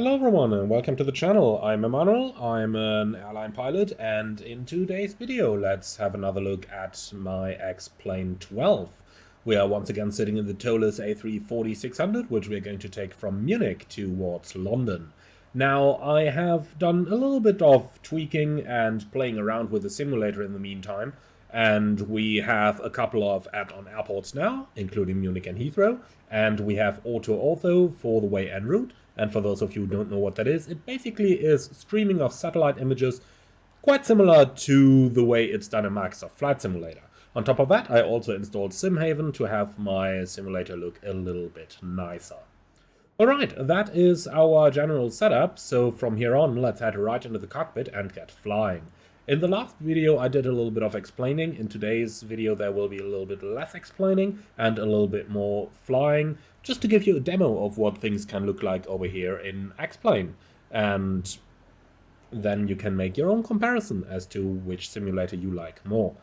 Hello everyone and welcome to the channel. I'm Emmanuel, I'm an airline pilot, and in today's video let's have another look at my X-Plane 12. We are once again sitting in the ToLiss A340-600, which we're going to take from Munich towards London. Now, I have done a little bit of tweaking and playing around with the simulator in the meantime, and we have a couple of add-on airports now, including Munich and Heathrow, and we have auto-ortho for the way en route. And for those of you who don't know what that is, it basically is streaming of satellite images, quite similar to the way it's done in Microsoft Flight Simulator. On top of that, I also installed SimHaven to have my simulator look a little bit nicer. Alright, that is our general setup, so from here on let's head right into the cockpit and get flying. In the last video I did a little bit of explaining. In today's video there will be a little bit less explaining and a little bit more flying, just to give you a demo of what things can look like over here in X-Plane. And then you can make your own comparison as to which simulator you like more.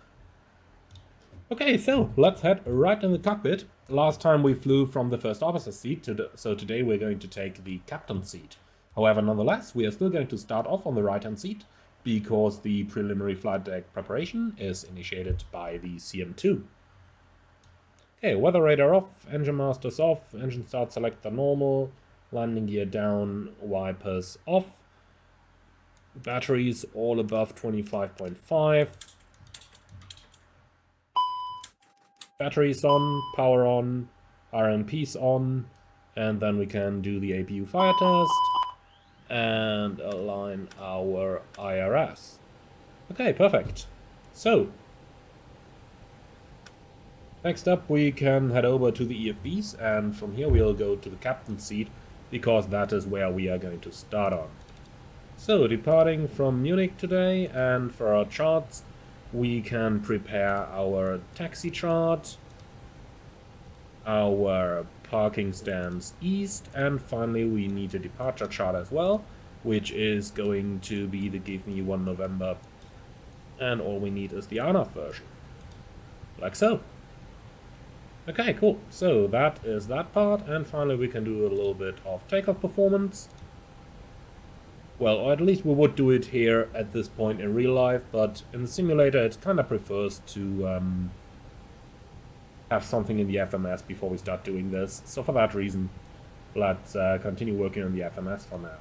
Okay, so let's head right in the cockpit. Last time we flew from the first officer seat, so today we're going to take the captain's seat. However, nonetheless, we are still going to start off on the right-hand seat, because the preliminary flight deck preparation is initiated by the CM2. Okay, weather radar off, engine masters off, engine start selector normal, landing gear down, wipers off, batteries all above 25.5, batteries on, power on, RMPs on, and then we can do the APU fire test and align our IRS. Okay, perfect. So, next up we can head over to the EFBs, and from here we'll go to the captain's seat, because that is where we are going to start on. So, departing from Munich today, and for our charts, we can prepare our taxi chart, our parking stands east, and finally we need a departure chart as well, which is going to be the Give Me 1 November, and all we need is the ANAF version, like so. Okay, cool, so that is that part, and finally we can do a little bit of takeoff performance. Well, or at least we would do it here at this point in real life, but in the simulator it kind of prefers to have something in the FMS before we start doing this. So for that reason, let's continue working on the FMS for now.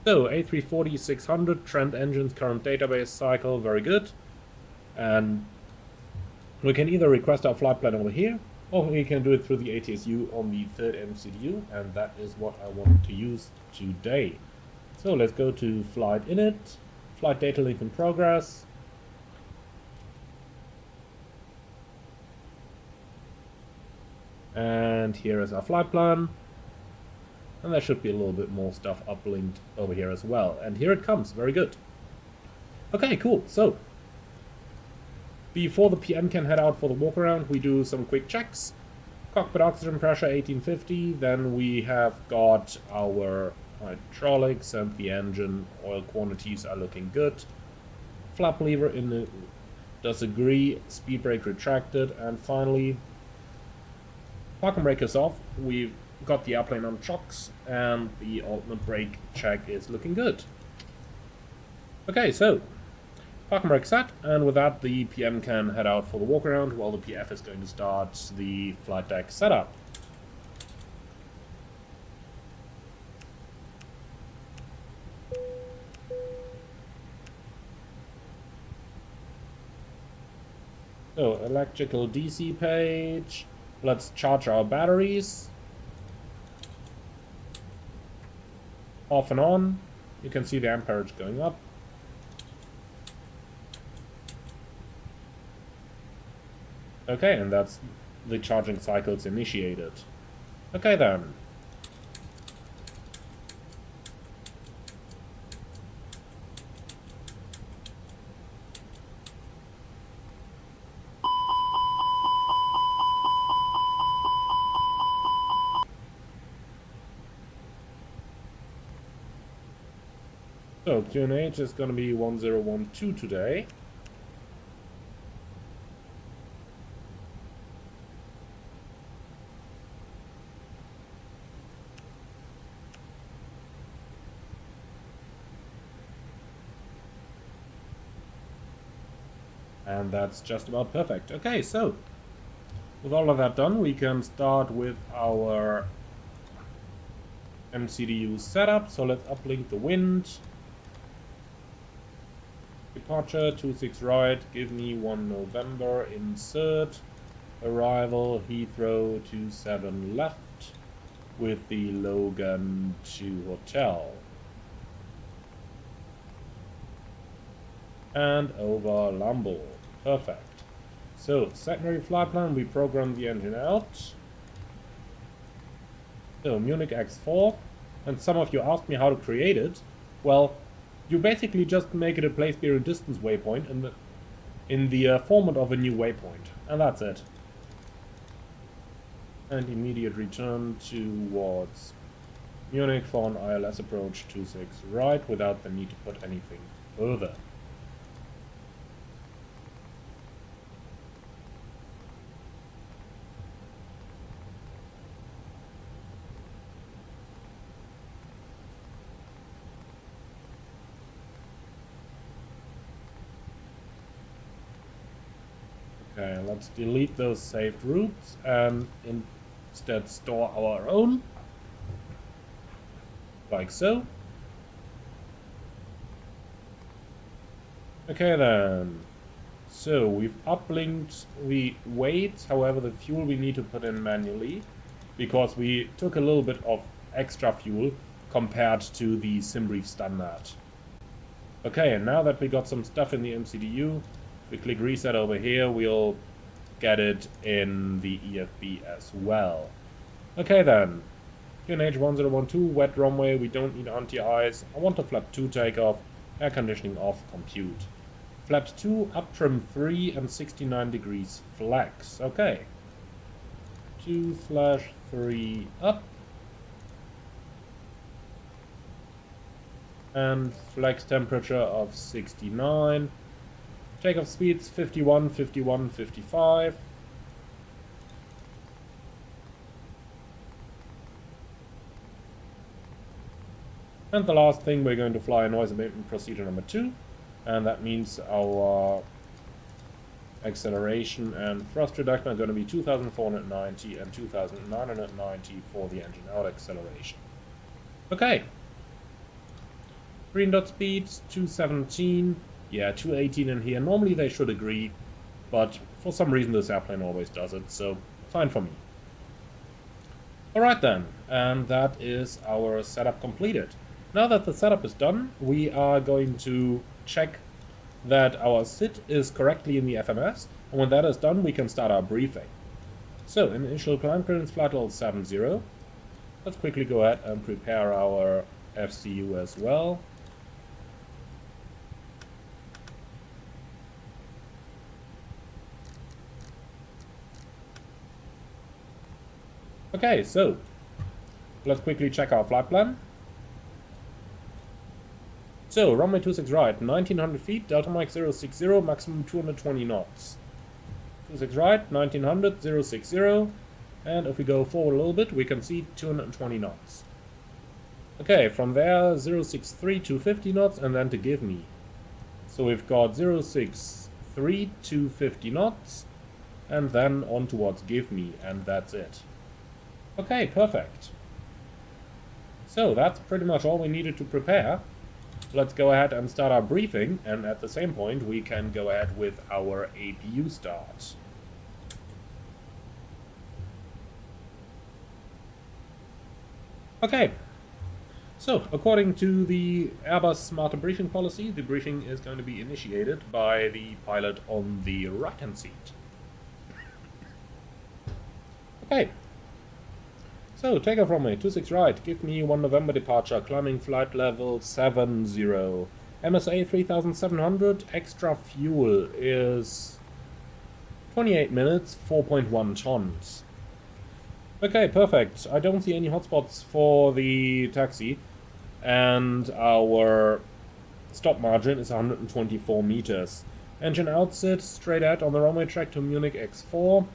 So A340-600, Trent engines, current database cycle, very good. And we can either request our flight plan over here, or we can do it through the ATSU on the third MCDU, and that is what I want to use today. So let's go to flight init, flight data link in progress. And here is our flight plan. And there should be a little bit more stuff uplinked over here as well. And here it comes, very good. Okay, cool, so before the PM can head out for the walk around, we do some quick checks. Cockpit oxygen pressure 1850, then we have got our hydraulics and the engine oil quantities are looking good. Flap lever does agree, speed brake retracted, and finally parking brake is off. We've got the airplane on chocks and the ultimate brake check is looking good. Okay, so parking brake set, and with that the PM can head out for the walk around while the PF is going to start the flight deck setup. So, electrical DC page. Let's charge our batteries. Off and on. You can see the amperage going up. Okay, and that's the charging cycles initiated. Okay then. So QNH is going to be 1012 today. And that's just about perfect. Okay, so with all of that done, we can start with our MCDU setup. So let's uplink the wind. Departure 26 right, give me 1 November, insert. Arrival Heathrow 27 left with the Logan to hotel. And over Lambo. Perfect. So, secondary flight plan, we program the engine out. So, Munich X4. And some of you asked me how to create it. Well, you basically just make it a place bearing distance waypoint in the format of a new waypoint. And that's it. And immediate return towards Munich for an ILS approach 26 right without the need to put anything further. Okay, let's delete those saved routes and instead store our own, like so. Okay then, so we've uplinked the weight, however the fuel we need to put in manually, because we took a little bit of extra fuel compared to the SimBrief standard. Okay, and now that we got some stuff in the MCDU, we click reset over here, we'll get it in the EFB as well. Okay then, QNH 1012, wet runway, we don't need anti-ice. I want a flap 2 takeoff, air conditioning off, compute. Flaps 2, up trim 3 and 69 degrees flex. Okay. 2/3 up. And flex temperature of 69. Takeoff speeds 51, 51, 55. And the last thing, we're going to fly noise abatement procedure number 2. And that means our acceleration and thrust reduction are going to be 2,490 and 2,990 for the engine out acceleration. Okay. Green dot speeds 217. Yeah, 218 in here. Normally they should agree, but for some reason this airplane always does it, so fine for me. Alright then, and that is our setup completed. Now that the setup is done, we are going to check that our SID is correctly in the FMS, and when that is done we can start our briefing. So, initial climb clearance flight level 70. Let's quickly go ahead and prepare our FCU as well. Okay, so let's quickly check our flight plan. So, runway 26 right, 1900 feet, Delta Mike 060, maximum 220 knots. 26 right, 1900, 060, and if we go forward a little bit, we can see 220 knots. Okay, from there, 063, 250 knots, and then to give me. So we've got 063, 250 knots, and then on towards give me, and that's it. Okay, perfect. So that's pretty much all we needed to prepare. Let's go ahead and start our briefing, and at the same point we can go ahead with our APU start. Okay, so according to the Airbus Smarter Briefing policy, the briefing is going to be initiated by the pilot on the right-hand seat. Okay. So, takeoff runway 26 right, give me 1 November departure, climbing flight level 70. MSA 3700, extra fuel is 28 minutes, 4.1 tons. Okay, perfect. I don't see any hotspots for the taxi, and our stop margin is 124 meters. Engine outset straight out on the runway track to Munich X4.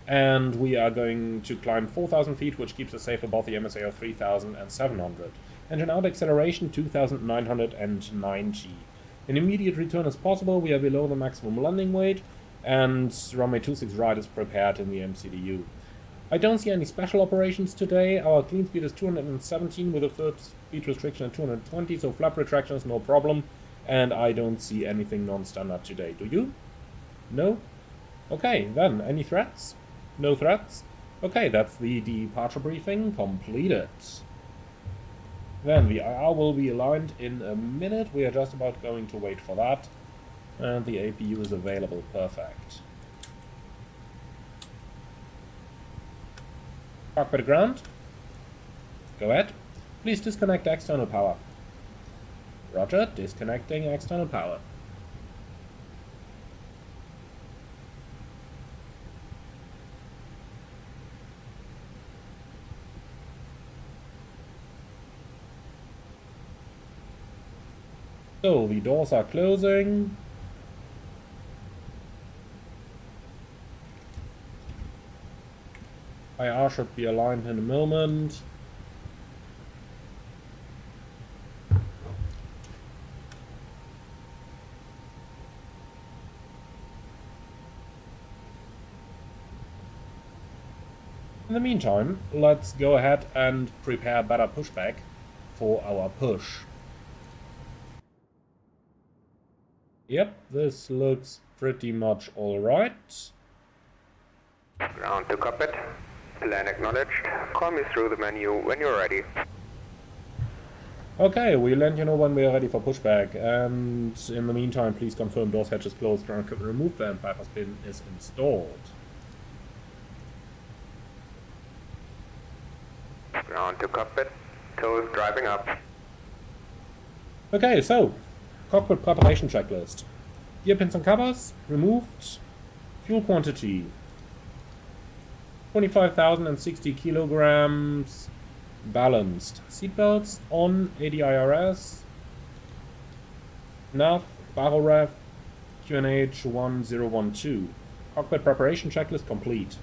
And we are going to climb 4,000 feet, which keeps us safe above the MSA of 3,700. Engine out acceleration 2,990. An immediate return is possible. We are below the maximum landing weight, and runway 26 right is prepared in the MCDU. I don't see any special operations today. Our clean speed is 217 with a third speed restriction at 220, so flap retraction is no problem. And I don't see anything non-standard today. Do you? No? Okay, then, any threats? No threats? Okay, that's the departure briefing completed. Then the IR will be aligned in a minute. We are just about going to wait for that. And the APU is available. Perfect. Cockpit ground. Go ahead. Please disconnect external power. Roger, disconnecting external power. So, the doors are closing. IR should be aligned in a moment. In the meantime, let's go ahead and prepare better pushback for our push. Yep, this looks pretty much alright. Ground to cockpit. Plan acknowledged. Call me through the menu when you're ready. Okay, we'll let you know when we are ready for pushback. And in the meantime, please confirm doors, hatches closed, ground equipment removed, and bypass pin is installed. Ground to cockpit. Toes driving up. Okay, so cockpit preparation checklist. Gear pins and covers removed. Fuel quantity 25,060 kilograms. Balanced. Seatbelts on. ADIRS. NAV. Barrel ref. QNH 1012. Cockpit preparation checklist complete.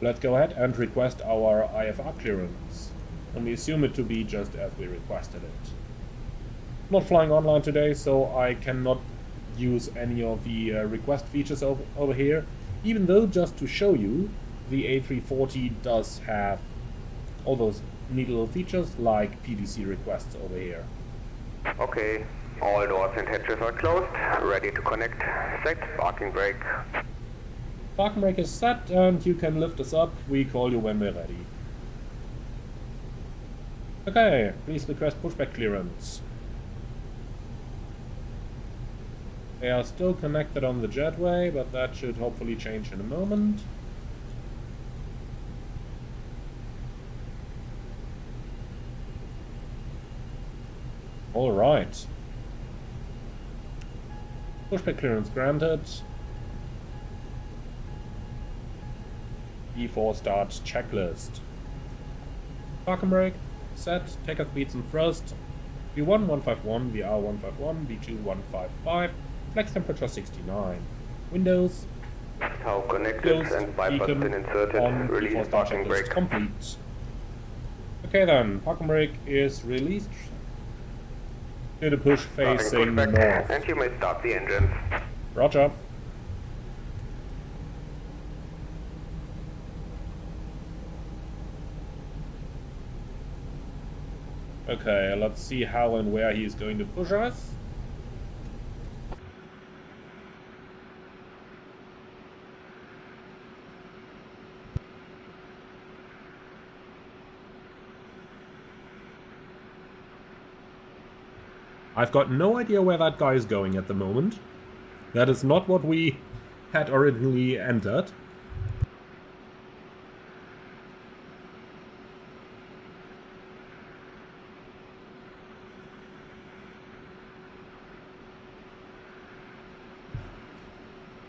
Let's go ahead and request our IFR clearance. And we assume it to be just as we requested it. Not flying online today, so I cannot use any of the request features over here. Even though, just to show you, the A340 does have all those neat little features like PDC requests over here. Okay, all doors and hatches are closed. Ready to connect. Set parking brake. Parking brake is set and you can lift us up. We call you when we're ready. Okay, please request pushback clearance. They are still connected on the jetway, but that should hopefully change in a moment. Alright. Pushback clearance granted. E4 start checklist. Parking brake, set, takeoff speeds and thrust. V1 151, VR 151, V2 155, flex temperature 69. Windows, How connected closed, and bypass beacon pin inserted. on, Release E4 start parking checklist brake. complete. Okay then, parking brake is released. Did a push Starting facing pushback, north. and you may start the engines. Roger. Okay, let's see how and where he's going to push us. I've got no idea where that guy is going at the moment. That is not what we had originally entered.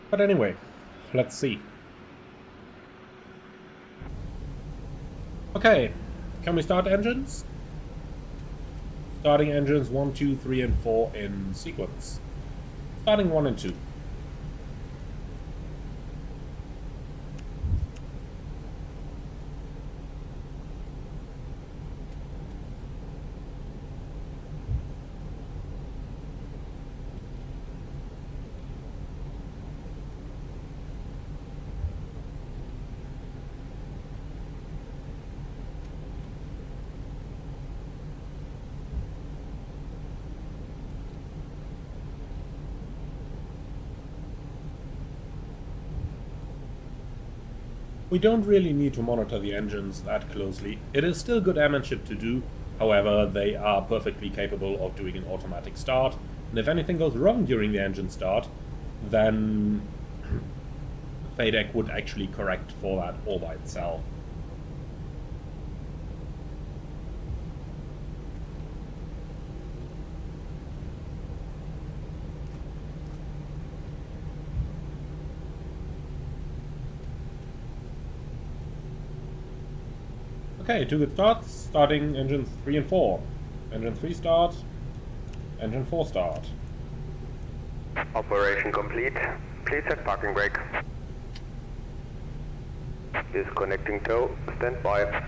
But anyway, let's see. Okay, can we start engines? Starting engines 1, 2, 3, and 4 in sequence. Starting 1 and 2. We don't really need to monitor the engines that closely. It is still good airmanship to do, however, they are perfectly capable of doing an automatic start, and if anything goes wrong during the engine start, then FADEC would actually correct for that all by itself. Okay, 2 good starts, starting engines 3 and 4. Engine 3 start, engine 4 start. Operation complete. Please set parking brake. Disconnecting tow. Stand by.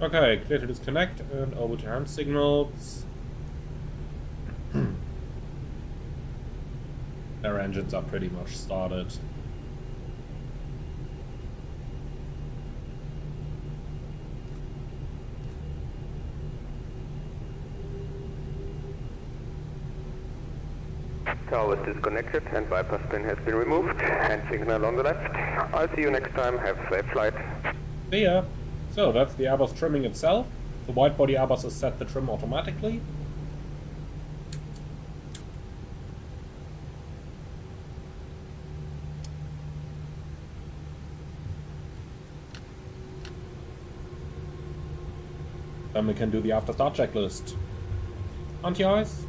Okay, clear to disconnect and over to hand signals. Their engines are pretty much started. Tower is disconnected and bypass pin has been removed. Hand signal on the left. I'll see you next time. Have a safe flight. See ya. So that's the Airbus trimming itself. The wide-body Airbus has set the trim automatically. Then we can do the after-start checklist. Anti-ice,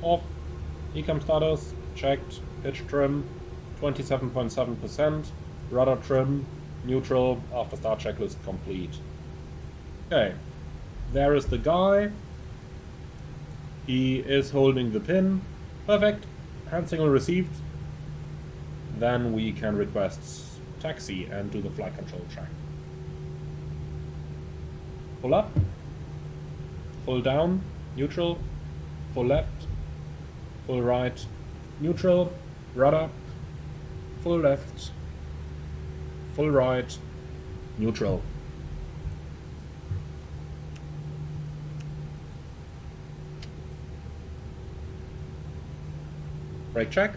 off, ECAM status, checked, pitch trim, 27.7%, rudder trim, neutral, after start checklist complete. Okay, there is the guy. He is holding the pin. Perfect. Hand signal received. Then we can request taxi and do the flight control track. Full up, full down, neutral, full left, full right, neutral, rudder, full left, full right, neutral. Brake check.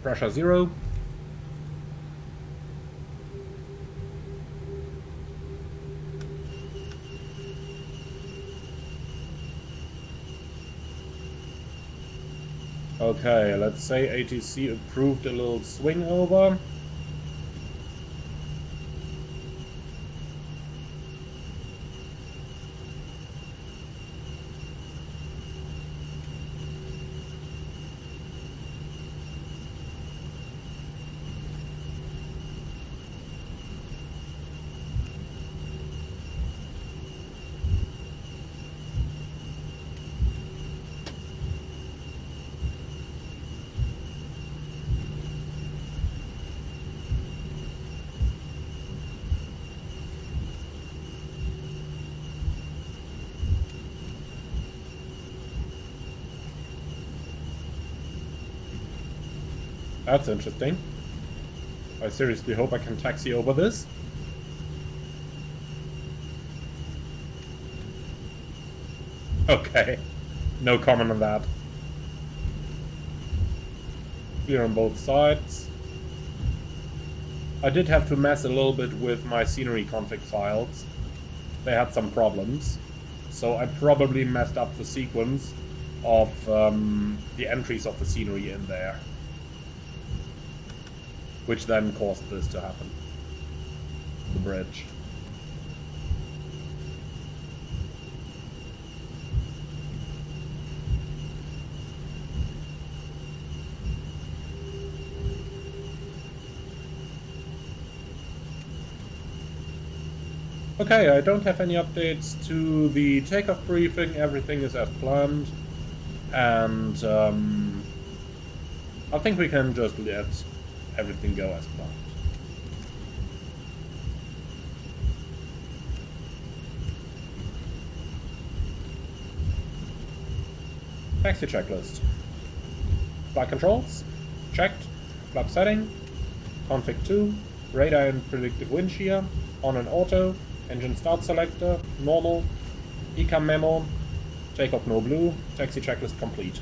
Pressure 0. Okay, let's say ATC approved a little swing over. That's interesting. I seriously hope I can taxi over this. Okay, no comment on that. Clear on both sides. I did have to mess a little bit with my scenery config files. They had some problems. So I probably messed up the sequence of the entries of the scenery in there, which then caused this to happen. The bridge. Okay, I don't have any updates to the takeoff briefing. Everything is as planned. And I think we can just let everything go as planned. Taxi checklist. Flight controls, checked. Flap setting, config 2, radar and predictive wind shear, on and auto, engine start selector, normal, ECAM memo, takeoff no blue, taxi checklist complete.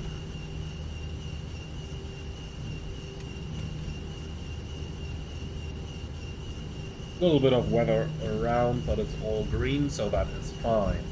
A little bit of weather around, but it's all green, so that is fine.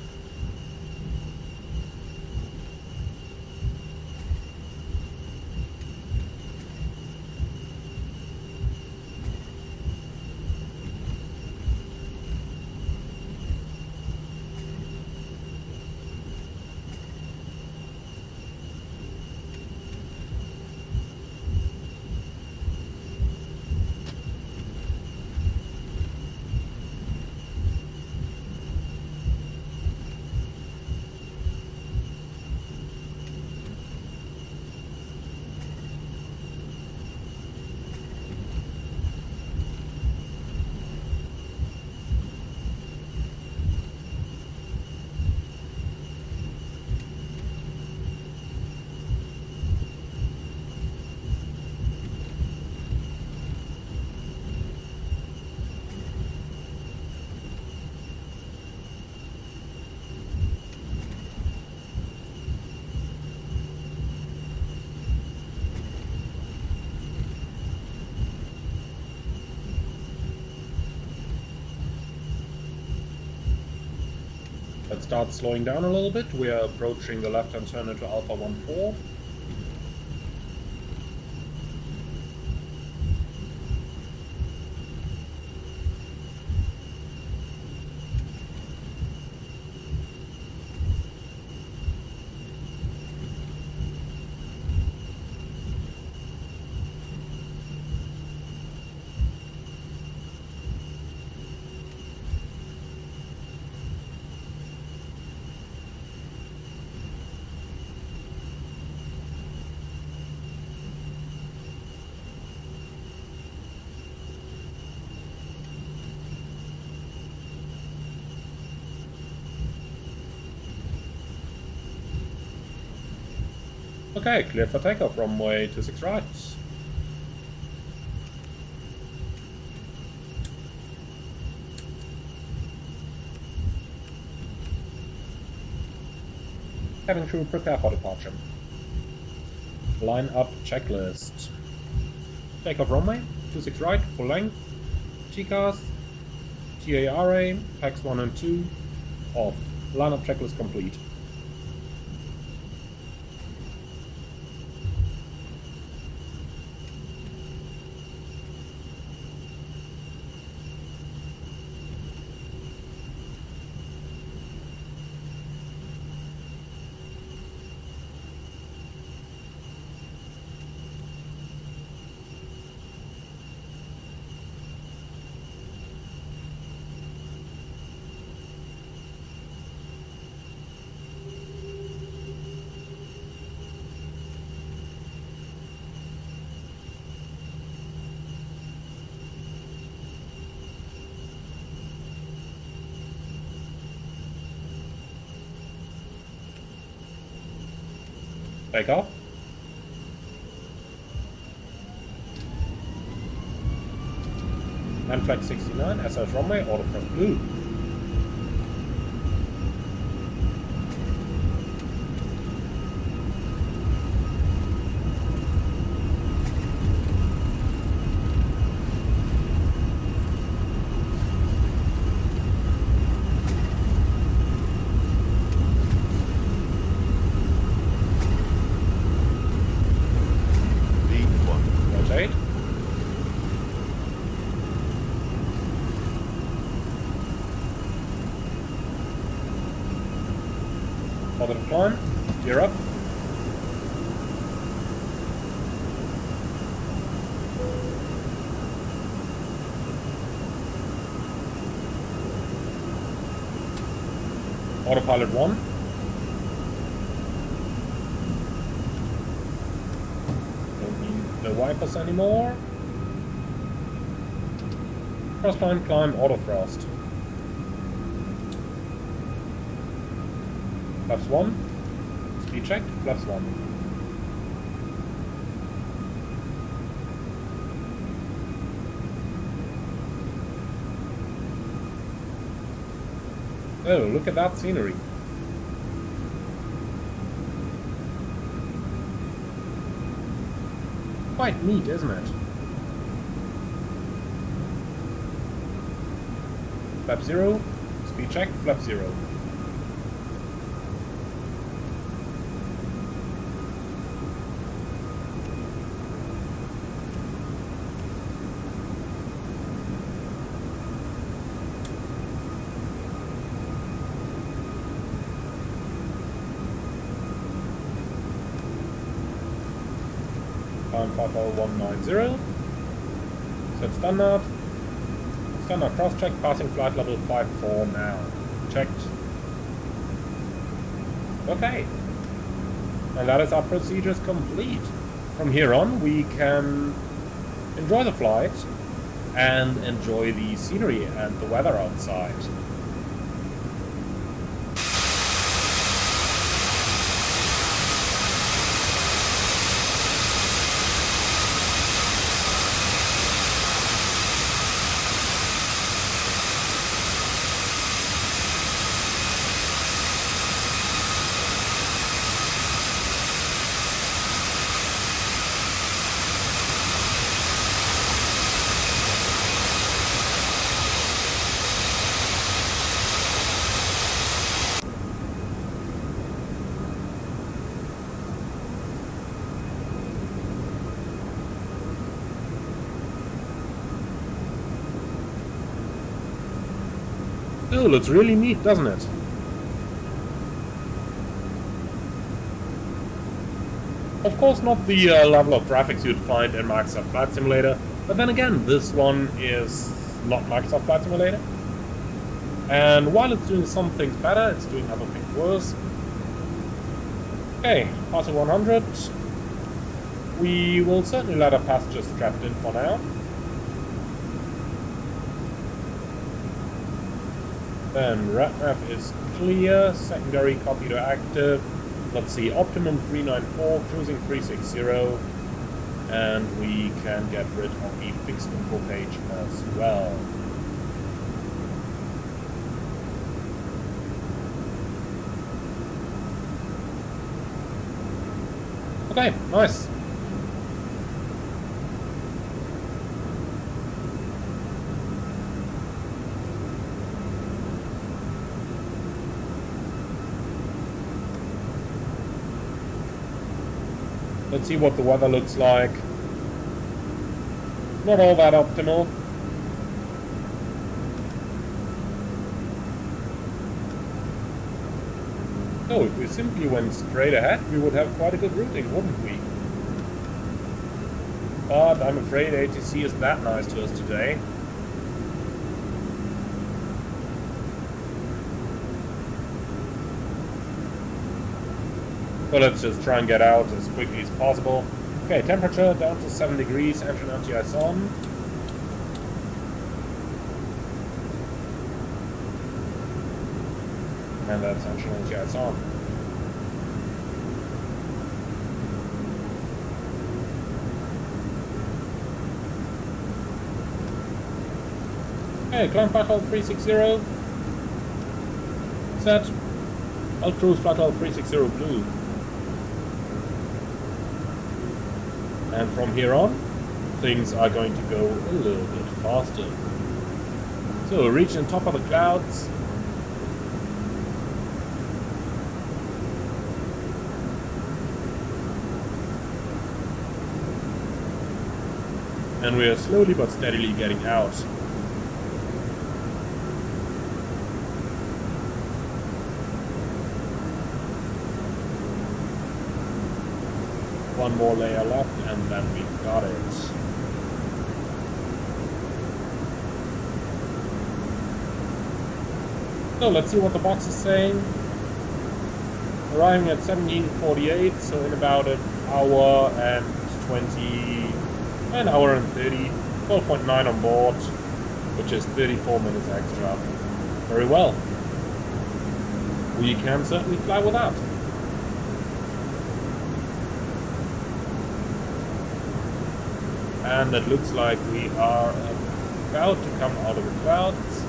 Let's start slowing down a little bit. We are approaching the left-hand turn into Alpha 14. Okay, clear for takeoff, runway 26 right. Cabin crew, prepare for departure. Line up checklist. Takeoff runway 26 right, full length. TCAS, TARA, PAX 1 and 2, off. Line up checklist complete. Take off. And flag 69, SS runway, auto front blue. Positive climb, gear up. Autopilot 1. Don't need the wipers anymore. Cross climb, auto thrust. Flaps 1, Speed check, flaps 1. Oh, look at that scenery. Quite neat, isn't it? Flap 0, speed check, flap 0. Time 50190. Set standard. Standard cross check, passing flight level 54 now. Checked. Okay. And that is our procedures complete. From here on, we can enjoy the flight and enjoy the scenery and the weather outside. Oh, looks really neat, doesn't it? Of course not the level of graphics you'd find in Microsoft Flight Simulator, but then again, this one is not Microsoft Flight Simulator. And while it's doing some things better, it's doing other things worse. Okay, passing 100. We will certainly let our passengers strapped in for now. Then RadMap is clear, secondary copy to active. Let's see, optimum 394, cruising 360, and we can get rid of the fixed info page as well. Okay, nice. Let's see what the weather looks like. Not all that optimal. So if we simply went straight ahead, we would have quite a good routing, wouldn't we? But I'm afraid ATC isn't that nice to us today. So let's just try and get out as quickly as possible. Okay, temperature down to 7 degrees, engine anti-ice on. And that's engine anti-ice on. Okay, climb flight level 360. Set. I'll cruise flight level 360 blue. And from here on, things are going to go a little bit faster. So, reaching the top of the clouds. And we are slowly but steadily getting out. One more layer left, and then we've got it. So let's see what the box is saying. Arriving at 17:48, so in about an hour and 20, an hour and 30, 12.9 on board, which is 34 minutes extra. Very well. We can certainly fly with that. And it looks like we are about to come out of the clouds.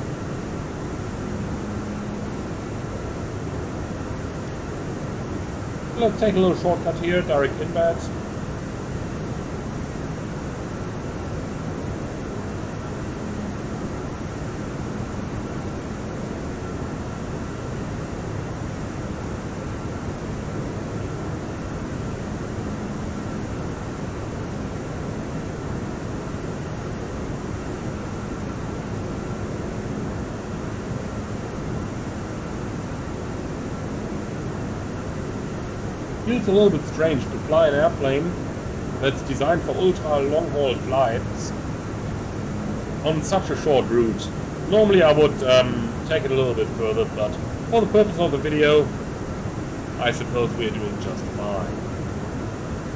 Let's take a little shortcut here, direct inbed. Feels a little bit strange to fly an airplane that's designed for ultra long-haul flights on such a short route. Normally I would take it a little bit further, but for the purpose of the video, I suppose we're doing just fine.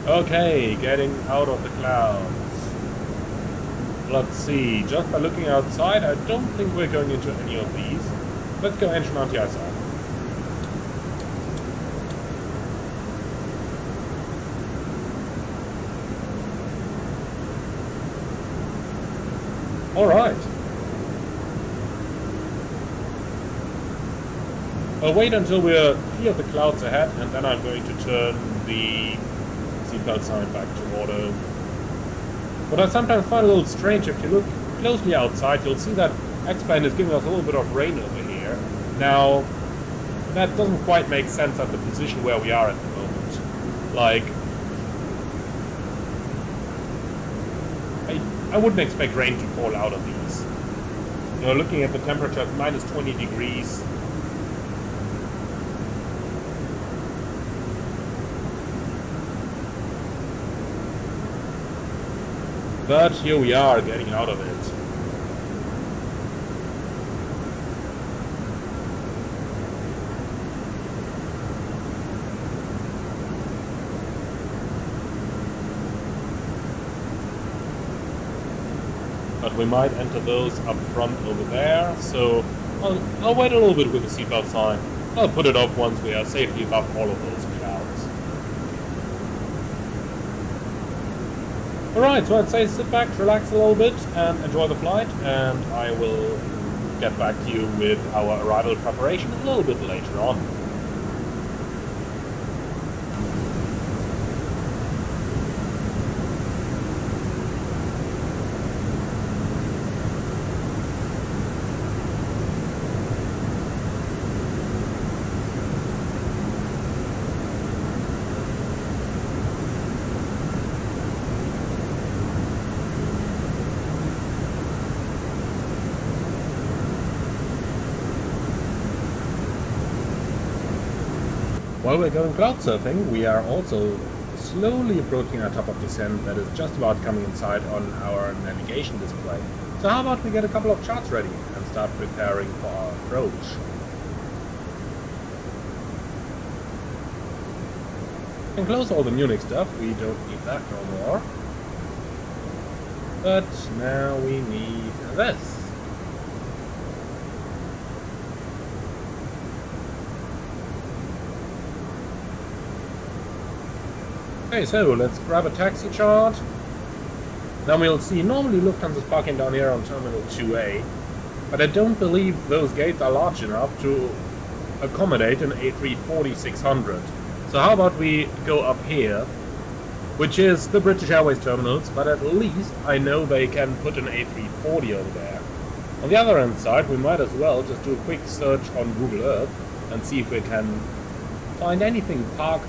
Okay, getting out of the clouds. Let's see, just by looking outside, I don't think we're going into any of these. Let's go engine anti-ISR. Alright. I'll wait until we're clear of the clouds ahead, and then I'm going to turn the seatbelt sign back to auto. What I sometimes find a little strange, if you look closely outside, you'll see that X-Plane is giving us a little bit of rain over here. Now, that doesn't quite make sense at the position where we are at the moment. Like, I wouldn't expect rain to fall out of these. You know, looking at the temperature at minus 20 degrees. But here we are, getting out of it. But we might enter those up front over there, so I'll wait a little bit with the seatbelt sign. I'll put it off once we are safely above all of those clouds. Alright, so I'd say sit back, relax a little bit, and enjoy the flight, and I will get back to you with our arrival preparation a little bit later on. While we're going cloud surfing, we are also slowly approaching our top of descent that is just about coming inside on our navigation display. So how about we get a couple of charts ready and start preparing for our approach. We can close all the Munich stuff, we don't need that no more. But now we need this. Okay, so let's grab a taxi chart. Then we'll see, normally Lufthansa's parking down here on Terminal 2A, but I don't believe those gates are large enough to accommodate an A340-600. So how about we go up here, which is the British Airways terminals, but at least I know they can put an A340 over there. On the other hand side, we might as well just do a quick search on Google Earth and see if we can find anything parked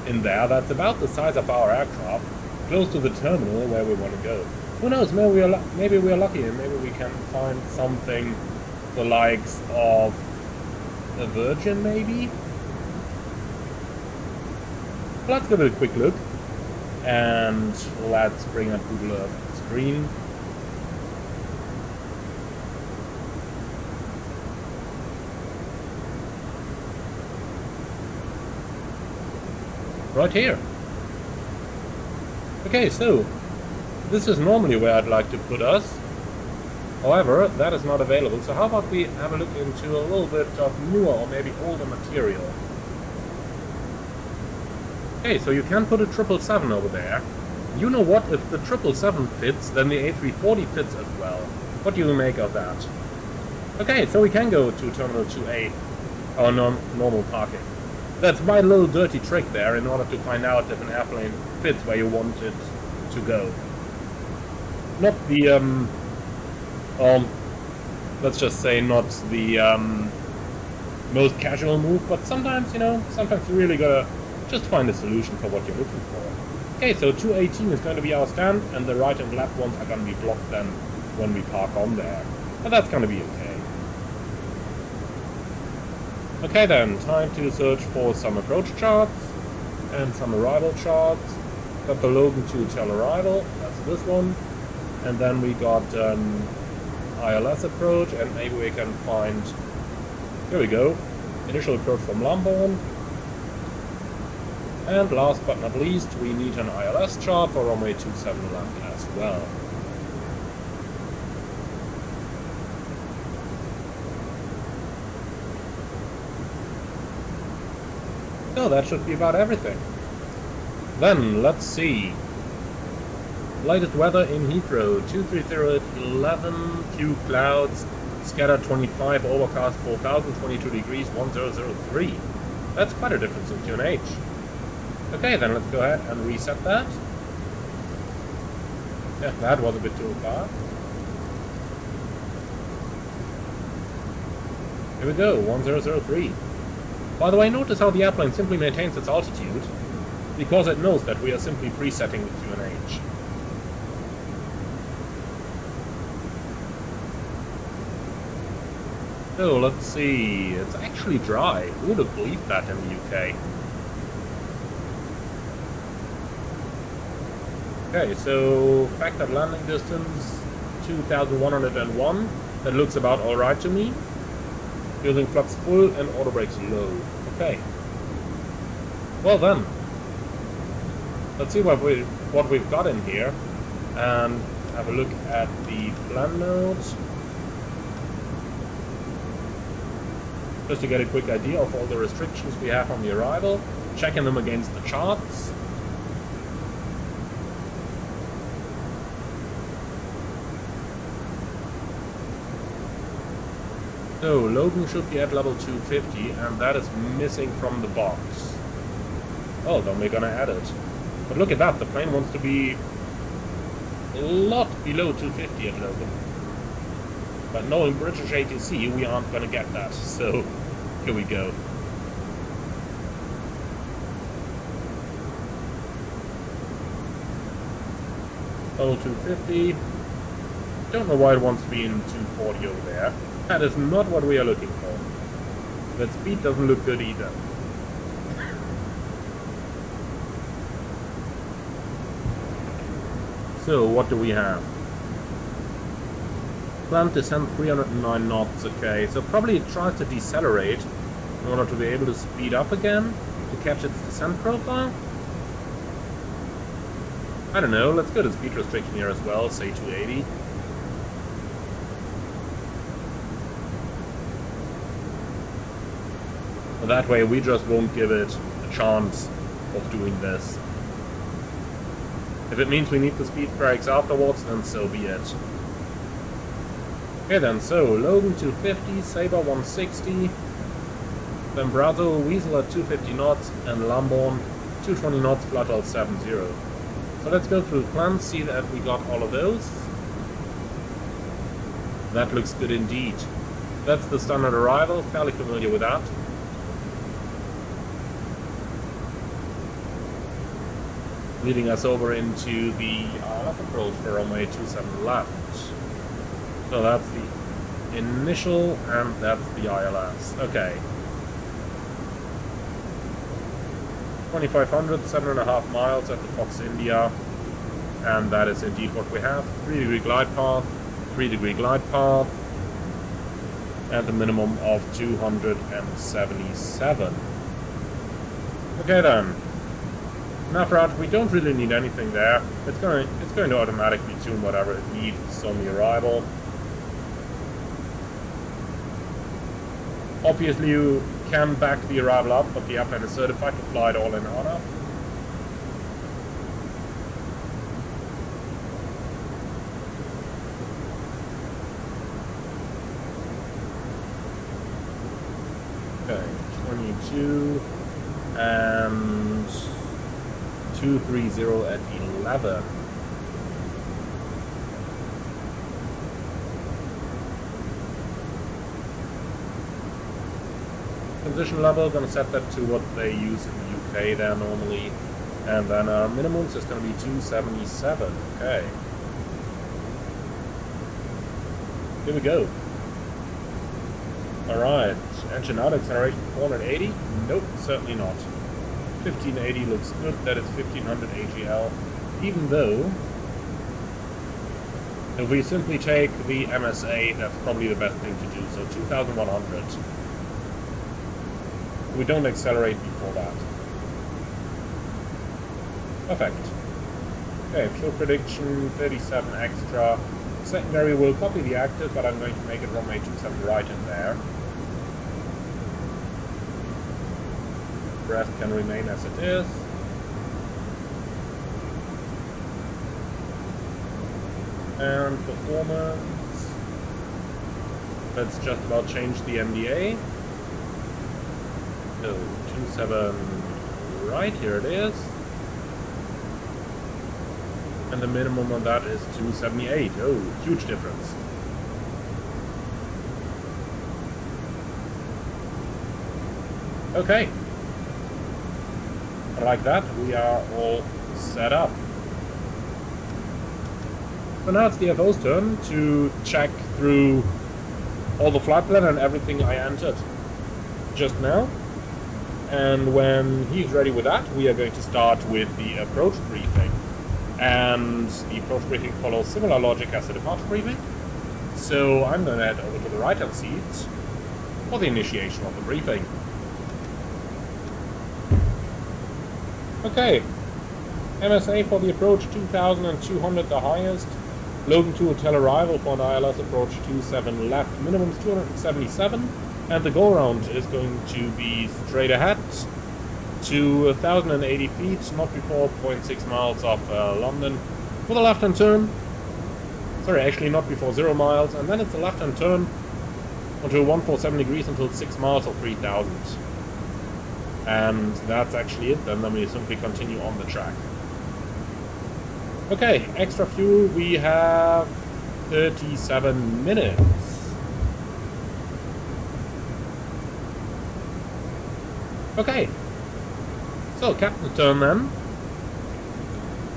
in there that's about the size of our aircraft, close to the terminal where we want to go. Who knows, maybe we are lucky and maybe we can find something the likes of a Virgin maybe? Let's give it a quick look and let's bring up Google Earth screen. Right here. Okay, so this is normally where I'd like to put us. However, that is not available. So how about we have a look into a little bit of newer or maybe older material. Okay, so you can put a 777 over there. You know what? If the 777 fits, then the A340 fits as well. What do you make of that? Okay, so we can go to Terminal 2A, our normal parking. That's my little dirty trick there in order to find out if an airplane fits where you want it to go. Not the, let's just say not the most casual move, but sometimes, you know, sometimes you really gotta just find a solution for what you're looking for. Okay, so 218 is going to be our stand, and the right and left ones are going to be blocked then when we park on there. But that's going to be okay. Okay then, time to search for some approach charts and some arrival charts. Got the Logan 2 tail arrival, that's this one. And then we got ILS approach, and maybe we can find, here we go, initial approach from Lamborn. And last but not least, we need an ILS chart for runway 27 left as well. So that should be about everything. Then, let's see. Latest weather in Heathrow, 230 at 11, few clouds, scattered 25, overcast 4,000, 22 degrees, 1003. That's quite a difference in QNH. Okay, then let's go ahead and reset that. Yeah, that was a bit too far. Here we go, 1003. By the way, notice how the airplane simply maintains its altitude, because it knows that we are simply presetting the QNH. So, let's see, it's actually dry. Who would have believed that in the UK? Okay, so factored landing distance 2101. That looks about alright to me. Using flaps full and auto brakes low. Okay. Well then, let's see what we've got in here and have a look at the plan notes. Just to get a quick idea of all the restrictions we have on the arrival, checking them against the charts. So, Logan should be at level 250, and that is missing from the box. Oh, then we're gonna add it. But look at that, the plane wants to be a lot below 250 at Logan. But knowing British ATC, we aren't gonna get that, so here we go. Level 250. Don't know why it wants to be in 240 over there. That is not what we are looking for. That speed doesn't look good either. So, what do we have? Planned descent 309 knots, okay. So probably it tries to decelerate in order to be able to speed up again to catch its descent profile. I don't know, let's go to speed restriction here as well, say 280. That way we just won't give it a chance of doing this. If it means we need the speed brakes afterwards, then so be it. Okay then, so Logan 250, Sabre 160, then Brazil, Weasel at 250 knots, and Lamborn 220 knots, flat 70. So let's go through plans, see that we got all of those. That looks good indeed. That's the standard arrival, fairly familiar with that. Leading us over into the ILS approach for runway 27 left. So that's the initial and that's the ILS. Okay. 2500, 7.5 miles at the Fox India. And that is indeed what we have. 3-degree glide path, 3-degree glide path, and a minimum of 277. Okay then. Nav-route, we don't really need anything there. It's going to automatically tune whatever it needs on the arrival. Obviously you can back the arrival up, but the airplane is certified to fly it all in honor. 2 and 230 at 11. Transition level, gonna set that to what they use in the UK there normally. And then our minimums is gonna be 277. Okay. Here we go. Alright, engine out, acceleration 480? Nope, certainly not. 1580 looks good, that is 1500 AGL. Even though, if we simply take the MSA, that's probably the best thing to do, so 2100. We don't accelerate before that. Perfect. Okay, fuel prediction, 37 extra. Secondary will copy the active, but I'm going to make it runway 27 right in there. The rest can remain as it is. And performance. Let's just about change the MDA. So 27 right, here it is. And the minimum on that is 278. Oh, huge difference. Okay. Like that, we are all set up. So now it's the FO's turn to check through all the flight plan and everything I entered just now. And when he's ready with that, we are going to start with the approach briefing. And the approach briefing follows similar logic as the departure briefing. So I'm going to head over to the right-hand seat for the initiation of the briefing. Okay, MSA for the approach 2200, the highest. Logan to hotel arrival for an ILS approach 27 left, minimum 277. And the go-around is going to be straight ahead to 1080 feet, not before 0.6 miles off London, with a left-hand turn. Sorry, actually not before 0 miles, and then it's a left-hand turn until 147 degrees until 6 miles or 3000. And that's actually it, and then we simply continue on the track. Okay, extra fuel, we have 37 minutes. Okay, so captain's turn then.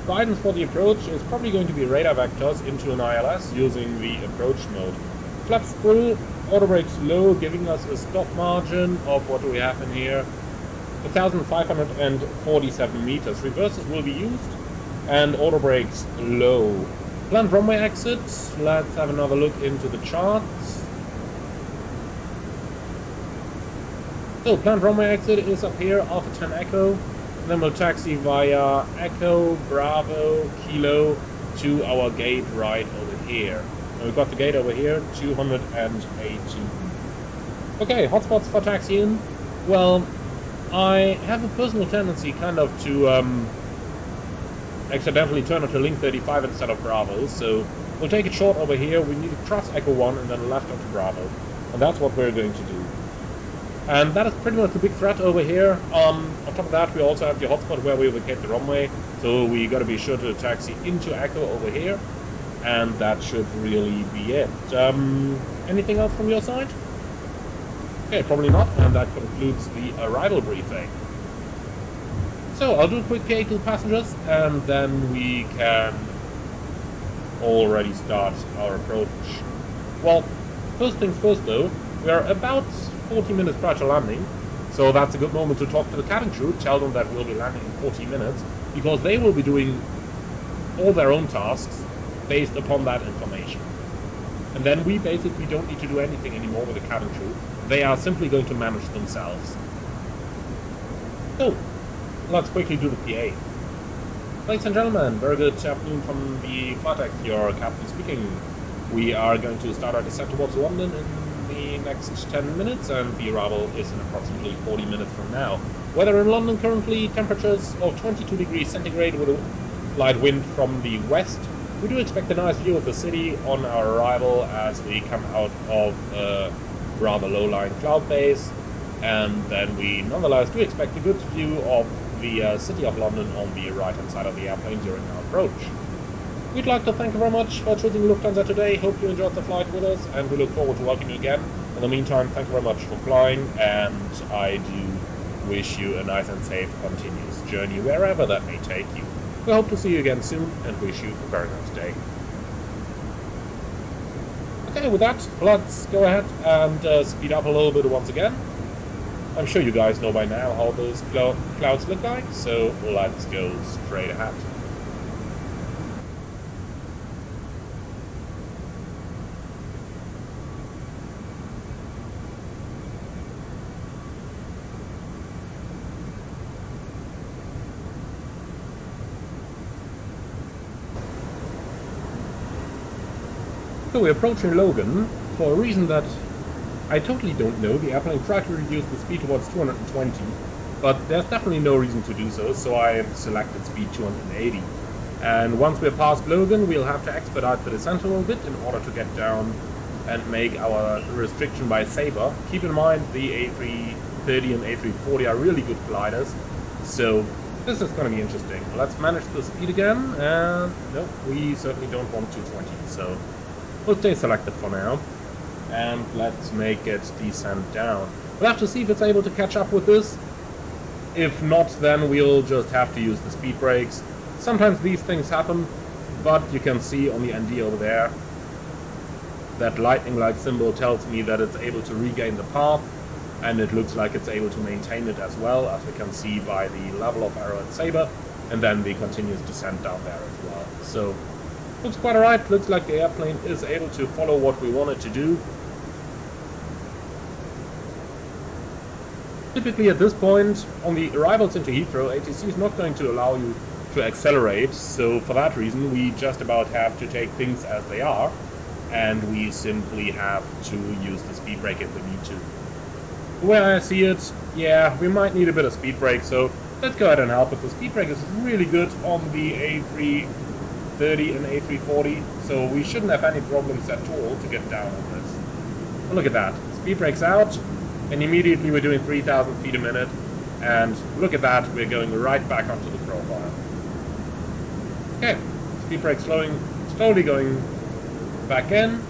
Guidance for the approach is probably going to be radar vectors into an ILS using the approach mode. Flaps full, auto brakes low, giving us a stop margin of, what do we have in here? 1,547 meters. Reverses will be used, and auto brakes low. Planned runway exits, let's have another look into the charts. So, planned runway exit is up here, Alpha 10 Echo, and then we'll taxi via Echo, Bravo, Kilo to our gate right over here. And we've got the gate over here, 218. Okay, hotspots for taxiing. Well, I have a personal tendency kind of to accidentally turn onto link 35 instead of Bravo, so we'll take it short over here. We need to cross Echo 1 and then left onto Bravo, and that's what we're going to do. And that is pretty much the big threat over here. On top of that, we also have the hotspot where we vacate the runway, so we got to be sure to taxi into Echo over here, and that should really be it. Anything else from your side? Okay, probably not, and that concludes the arrival briefing. So, I'll do a quick PA to the passengers, and then we can already start our approach. Well, first things first though, we are about 40 minutes prior to landing, so that's a good moment to talk to the cabin crew, tell them that we'll be landing in 40 minutes, because they will be doing all their own tasks based upon that information. And then we basically don't need to do anything anymore with the cabin crew. They are simply going to manage themselves. So, let's quickly do the PA. Ladies and gentlemen, very good afternoon from the flight deck, your captain speaking. We are going to start our descent towards London in the next 10 minutes, and the arrival is in approximately 40 minutes from now. Weather in London currently, temperatures of 22 degrees centigrade with a light wind from the west. We do expect a nice view of the city on our arrival as we come out of a rather low-lying cloud base. And then we nonetheless do expect a good view of the city of London on the right-hand side of the airplane during our approach. We'd like to thank you very much for choosing Lufthansa today. Hope you enjoyed the flight with us, and we look forward to welcoming you again. In the meantime, thank you very much for flying, and I do wish you a nice and safe continuous journey wherever that may take you. We hope to see you again soon, and wish you a very nice day. Okay, with that, let's go ahead and speed up a little bit once again. I'm sure you guys know by now how those clouds look like, so let's go straight ahead. So we're approaching Logan for a reason that I totally don't know. The airplane tried to reduce the speed towards 220, but there's definitely no reason to do so, so I selected speed 280. And once we're past Logan, we'll have to expedite the descent a little bit in order to get down and make our restriction by Sabre. Keep in mind the A330 and A340 are really good gliders, so this is going to be interesting. Let's manage the speed again, and no, we certainly don't want 220, so we'll stay selected for now. And let's make it descend down. We'll have to see if it's able to catch up with this. If not, then we'll just have to use the speed brakes. Sometimes these things happen, but you can see on the ND over there, that lightning-like symbol tells me that it's able to regain the path, and it looks like it's able to maintain it as well, as we can see by the level of arrow at Sabre, and then the continuous descent down there as well. So, looks quite alright. Looks like the airplane is able to follow what we want it to do. Typically at this point, on the arrivals into Heathrow, ATC is not going to allow you to accelerate, so for that reason we just about have to take things as they are, and we simply have to use the speed brake if we need to. The way I see it, yeah, we might need a bit of speed brake, so let's go ahead and help it. The speed brake is really good on the A330 and A340, so we shouldn't have any problems at all to get down on this. But look at that, speed brake's out, and immediately we're doing 3,000 feet a minute, and look at that, we're going right back onto the profile. Okay, speed brake slowly going back in,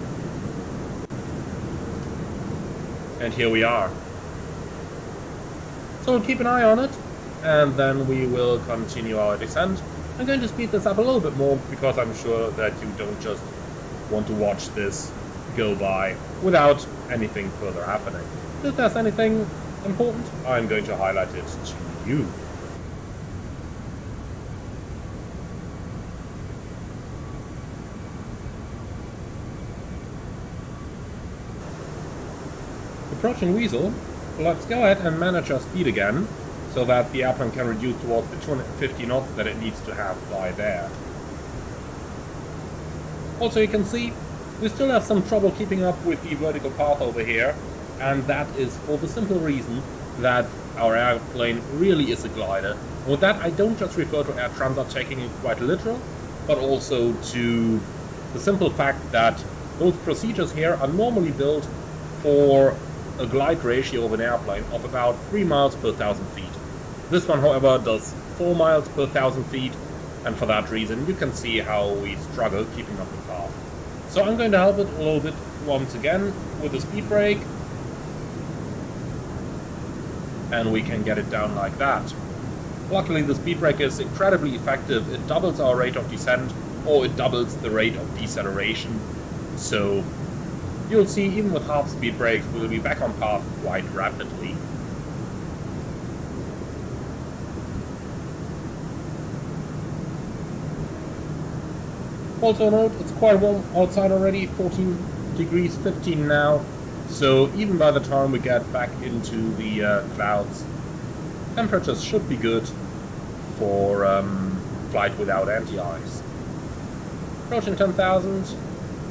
and here we are. So we'll keep an eye on it, and then we will continue our descent. I'm going to speed this up a little bit more, because I'm sure that you don't just want to watch this go by without anything further happening. If there's anything important, I'm going to highlight it to you. Approaching Weasel, let's go ahead and manage our speed again, so that the airplane can reduce towards the 250 knots that it needs to have by there. Also, you can see we still have some trouble keeping up with the vertical path over here, and that is for the simple reason that our airplane really is a glider. And with that, I don't just refer to Air Transat taking it quite literal, but also to the simple fact that those procedures here are normally built for a glide ratio of an airplane of about 3 miles per 1,000 feet. This one, however, does 4 miles per 1,000 feet, and for that reason you can see how we struggle keeping up the path. So I'm going to help it a little bit once again with the speed brake, and we can get it down like that. Luckily the speed brake is incredibly effective. It doubles our rate of descent, or it doubles the rate of deceleration. So you'll see even with half speed brakes we'll be back on path quite rapidly. Also note, it's quite warm outside already, 14 degrees 15 now. So even by the time we get back into the clouds, temperatures should be good for flight without anti-ice. Approaching 10,000,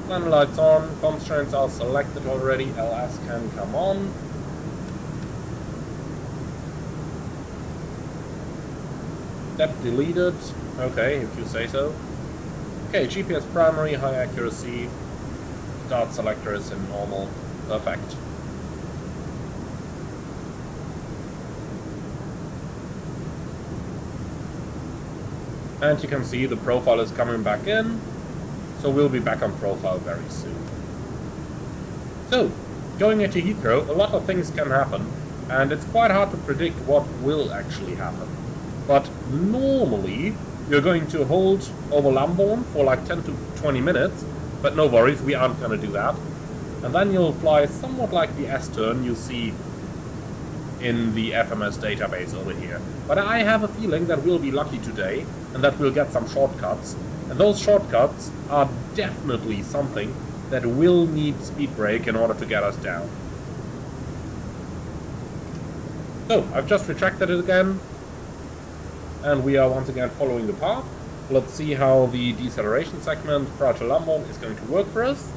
landing lights on, constraints are selected already, LS can come on. Depth deleted, okay, if you say so. Okay, GPS primary, high accuracy, dart selector is in normal. Perfect. And you can see the profile is coming back in, so we'll be back on profile very soon. So, going into Heathrow, a lot of things can happen, and it's quite hard to predict what will actually happen. But normally, you're going to hold over Lambourne for like 10 to 20 minutes, but no worries, we aren't going to do that. And then you'll fly somewhat like the S-turn you see in the FMS database over here. But I have a feeling that we'll be lucky today, and that we'll get some shortcuts. And those shortcuts are definitely something that will need speed brake in order to get us down. So, I've just retracted it again, and we are once again following the path. Let's see how the deceleration segment prior to Lambourne is going to work for us.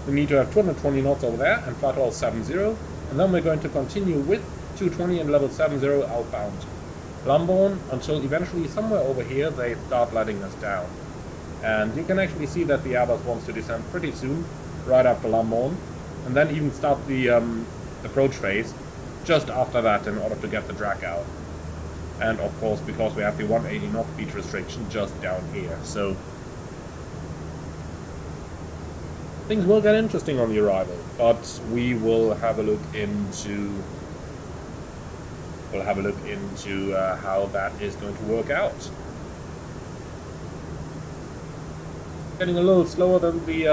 We need to have 220 knots over there and throttle 70, and then we're going to continue with 220 and level 70 outbound Lambourne until eventually somewhere over here they start letting us down. And you can actually see that the Airbus wants to descend pretty soon, right after Lambourne, and then even start the approach phase just after that in order to get the drag out. And of course, because we have the 180 knot speed restriction just down here, so things will get interesting on the arrival, but we will have a look into how that is going to work out. Getting a little slower than the